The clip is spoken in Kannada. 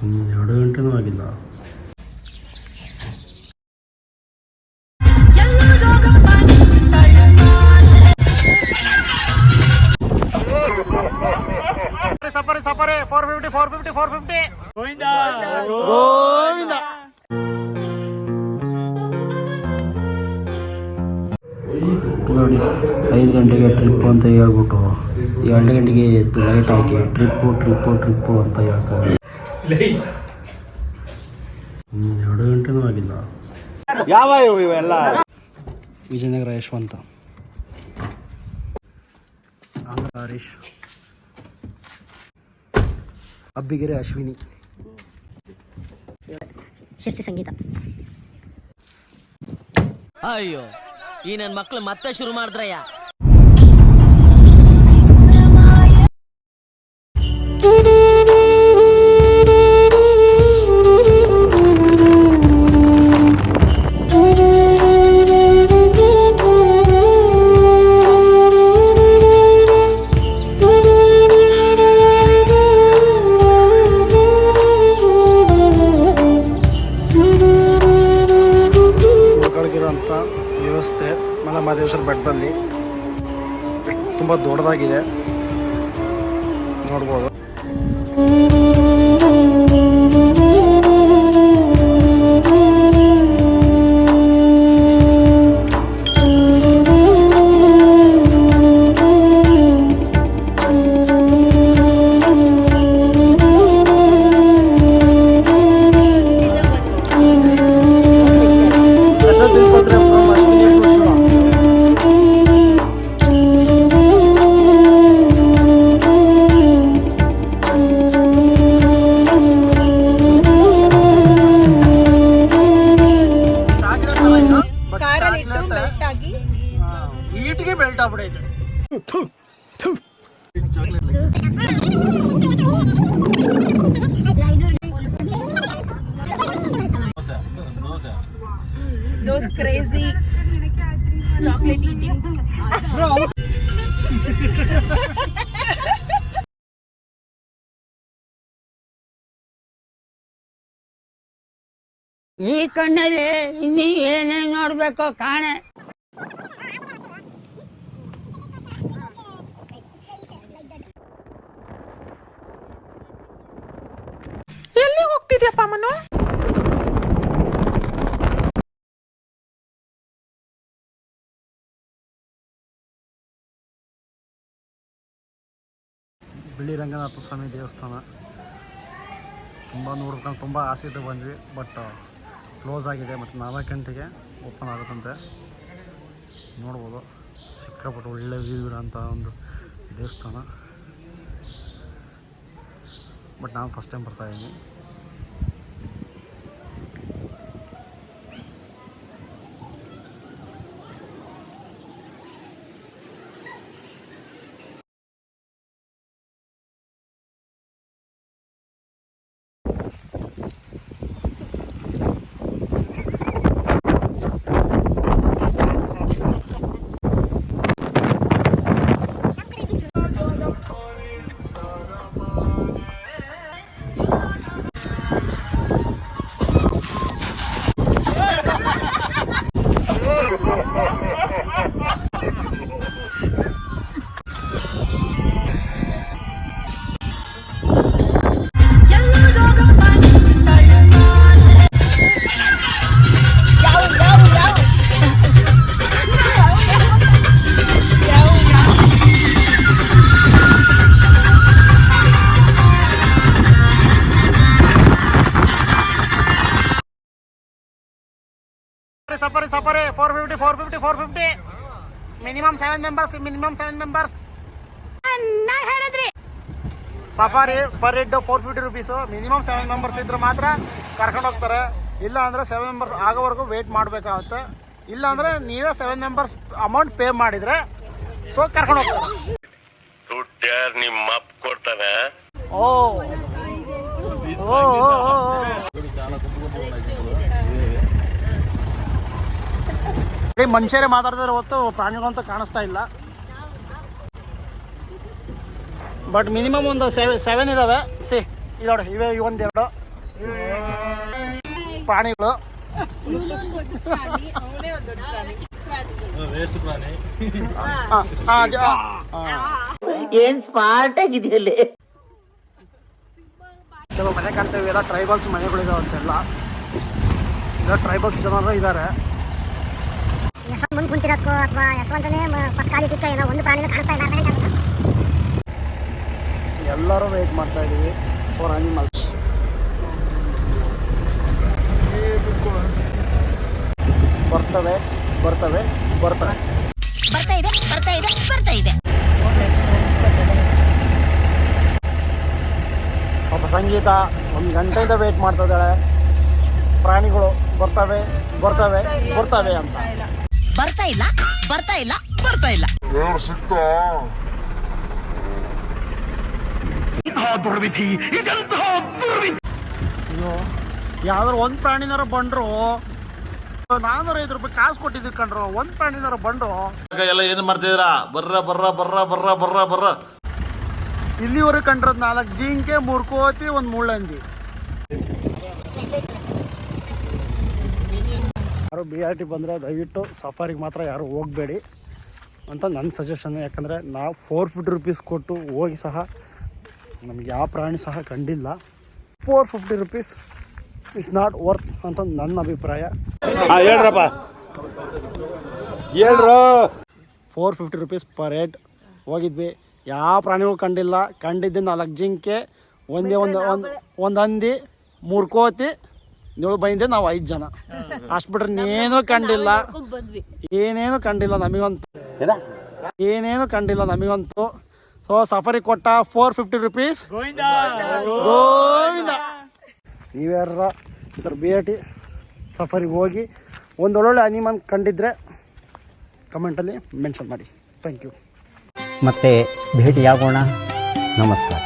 2 ಗಂಟೆನೂ ಆಗಿಲ್ಲ. ಸಫಾರಿ 450 ಗೋವಿಂದ ನೋಡಿ 5 ಗಂಟೆಗೆ ಟ್ರಿಪ್ ಅಂತ ಹೇಳ್ಬಿಟ್ಟು 2 ಗಂಟೆಗೆ ಎದ್ದು ಲೈಟ್ ಹಾಕಿ ಟ್ರಿಪ್ಪು ಅಂತ ಹೇಳ್ತಾರೆ. 2 ಗಂಟೆನೂ ಆಗಿಲ್ಲ. ಯಾವ ಇವೆಲ್ಲ ವಿಜಯನಗರ ಯಶವಂತ, ಹರೀಶ್, ಅಬ್ಬಿಗೆರೆ ಅಶ್ವಿನಿ, ಶಿಸ್ತಿ ಸಂಗೀತ. ಅಯ್ಯೋ ಈ ನನ್ನ ಮಕ್ಳು ಮತ್ತೆ ಶುರು ಮಾಡಿದ್ರಯ್ಯ. ವ್ಯವಸ್ಥೆ ಮಲೆಮಹದೇಶ್ವರ ಬೆಟ್ಟದಲ್ಲಿ ತುಂಬ ದೊಡ್ಡದಾಗಿದೆ, ನೋಡ್ಬೋದು. ಈಟಿಗೆ belt ಆಗ್ಬಿಡೈತೆ. Those crazy chocolate eating. ಈ ಕಣ್ಣಲ್ಲಿ ಇನ್ನೀ ಏನೇನ್ ನೋಡ್ಬೇಕೋ ಕಾಣೆ. ಎಲ್ಲಿ ಹೋಗ್ತಿದ್ಯಪ್ಪ ಮನು? ಬಿಳಿ ರಂಗನಾಥ ಸ್ವಾಮಿ ದೇವಸ್ಥಾನ ತುಂಬ ನೋಡ್ಬೇಕಂತ ತುಂಬ ಆಸೆ ಇದ್ದು ಬಂದ್ವಿ, ಬಟ್ ಕ್ಲೋಸ್ ಆಗಿದೆ. ಮತ್ತು 4 ಗಂಟೆಗೆ ಓಪನ್ ಆಗುತ್ತಂತೆ. ನೋಡ್ಬೋದು, ಸಿಕ್ಕಾಪಟ್ಟು ಒಳ್ಳೆ ವ್ಯೂ ಇರೋಂಥ ಒಂದು ದೇವಸ್ಥಾನ. ಬಟ್ ನಾನು ಫಸ್ಟ್ ಟೈಮ್ ಬರ್ತಾಯಿದ್ದೀನಿ. Safari 450 minimum 7 members. Safari per head 450 rupees. Minimum 7 members ಇದ್ರೆ ಮಾತ್ರ ಕರ್ಕೊಂಡು ಹೋಗ್ತಾರೆ. ಇಲ್ಲ ಅಂದರೆ 7 ಮೆಂಬರ್ಸ್ ಆಗೋವರೆಗೂ ವೆಯ್ಟ್ ಮಾಡಬೇಕಾಗುತ್ತೆ. ಇಲ್ಲ ಅಂದರೆ ನೀವೇ 7 ಮೆಂಬರ್ಸ್ ಅಮೌಂಟ್ ಪೇ ಮಾಡಿದರೆ ಸೊ ಕರ್ಕೊಂಡು ಹೋಗ್ತಾರೆ. ನಿಮ್ಮ ಅಪ್ಪ ಕೊಡ್ತಾನೆ. ಮನುಷ್ಯರೇ ಮಾತಾಡ್ತಾರೆ ಹೊತ್ತು ಪ್ರಾಣಿಗಳಂತ ಕಾಣಿಸ್ತಾ ಇಲ್ಲ. ಬಟ್ ಮಿನಿಮಮ್ ಒಂದು 7 ಇದಾವೆ. ಸಿ ಇಲ್ಲಿ ನೋಡಿ, ಇವೆ 1 2 ಪ್ರಾಣಿಗಳು. ಏನ್ ಸ್ಮಾರ್ಟ್ ಆಗಿದೆಯಲ್ಲೇ. ಕೆಲವು ಮನೆ ಕಾಣ್ತೇವೆ, ಎಲ್ಲ ಟ್ರೈಬಲ್ಸ್ ಮನೆಗಳಿದಾವಂತೆಲ್ಲ. ಎಲ್ಲ ಟ್ರೈಬಲ್ಸ್ ಜನರು ಇದ್ದಾರೆ. ಯಶವಂತ ಮುಂದೆ ಕುಂತಿರಕ್ಕೋ ಅಥವಾ ಯಶವಂತನೇ ಫಸ್ಟ್ ಖಾಲಿ ಇದ್ದಕ್ಕೆ ಏನೋ ಒಂದು ಪ್ರಾಣಿನ ಕಾಣಿಸ್ತಾ ಇಲ್ಲ. ಎಲ್ಲರೂ ವೇಟ್ ಮಾಡ್ತಾ ಇದ್ದೀವಿ ಫಾರ್ ಅನಿಮಲ್ಸ್. ಬರ್ತವೆ ಬರ್ತವೆ ಬರ್ತವೆ ಬರ್ತಾ ಇದೆ ಬರ್ತಾ ಇದೆ ಬರ್ತಾ ಇದೆ. ಪಾಪ ಸಂಗೀತ 1 ಗಂಟೆಯಿಂದ ವೇಟ್ ಮಾಡ್ತಾ ಇದ್ದಾಳೆ. ಪ್ರಾಣಿಗಳು ಬರ್ತವೆ ಬರ್ತವೆ ಬರ್ತವೆ ಅಂತ. ಬರ್ತಾ ಇಲ್ಲ ಬರ್ತಾ ಇಲ್ಲ ಬರ್ತಾ ಇಲ್ಲ. ಅಯ್ಯೋ, ಯಾವ್ದಾರು ಒಂದು ಪ್ರಾಣಿನಾರ ಬಂದ್ರು 405 ರೂಪಾಯಿ ಕಾಸು ಕೊಟ್ಟಿದ್ದೀವಿ ಕಣ್ರು. ಒಂದು ಪ್ರಾಣಿನಾರ ಬಂದ್ರು ಎಲ್ಲ ಏನು ಮಾಡ್ತಿದ್ದೀರಾ? ಬರ್ರ ಬರ್ರ ಬರ್ರ ಬರ್ರ ಬರ್ರ ಬರ್ರ. ಇಲ್ಲಿವರೆಗೆ ಕಂಡ್ರದ್ 4 ಜಿಂಕೆ, 3 ಕೋತಿ, 1 ಮುಳ್ಳಂದಿ. ಯಾರು BRT ಬಂದರೆ ದಯವಿಟ್ಟು ಸಫಾರಿಗೆ ಮಾತ್ರ ಯಾರು ಹೋಗಬೇಡಿ ಅಂತ ನನ್ನ ಸಜೆಷನ್. ಯಾಕಂದರೆ ನಾವು 450 ರೂಪೀಸ್ ಕೊಟ್ಟು ಹೋಗಿ ಸಹ ನಮಗೆ ಯಾವ ಪ್ರಾಣಿ ಸಹ ಕಂಡಿಲ್ಲ. 450 ರೂಪೀಸ್ ಇಟ್ಸ್ ನಾಟ್ ವರ್ತ್ ಅಂತ ನನ್ನ ಅಭಿಪ್ರಾಯ. ಹೇಳ್ರಪ್ಪ ಹೇಳ್ರು. 450 ರೂಪೀಸ್ ಪರ್ ಹೆಡ್ ಹೋಗಿದ್ವಿ. ಯಾವ ಪ್ರಾಣಿಗಳು ಕಂಡಿಲ್ಲ. ಕಂಡಿದ್ದೆ 4 ಜಿಂಕೆ, ಒಂದು ಹಂದಿ, 3 ಕೋತಿ, 7 ಬೈಂದೆ ನಾವು 5 ಜನ. ಅಷ್ಟು ಬಿಟ್ರೆ ಇನ್ನೇನೂ ಕಂಡಿಲ್ಲ. ಏನೇನು ಕಂಡಿಲ್ಲ ನಮಗಂತೂ, ಏನೇನು ಕಂಡಿಲ್ಲ ನಮಗಂತೂ. ಸೊ ಸಫಾರಿ ಕೊಟ್ಟ 450 ರೂಪೀಸ್ ಗೋವಿಂದ. ನೀವ್ಯಾರ BRT ಸಫಾರಿಗೆ ಹೋಗಿ ಒಂದೊಳ್ಳೆ ಅನಿಮಲ್ ಕಂಡಿದ್ರೆ ಕಮೆಂಟಲ್ಲಿ ಮೆನ್ಷನ್ ಮಾಡಿ. Thank you. ಮತ್ತೆ ಭೇಟಿಯಾಗೋಣ. ನಮಸ್ಕಾರ.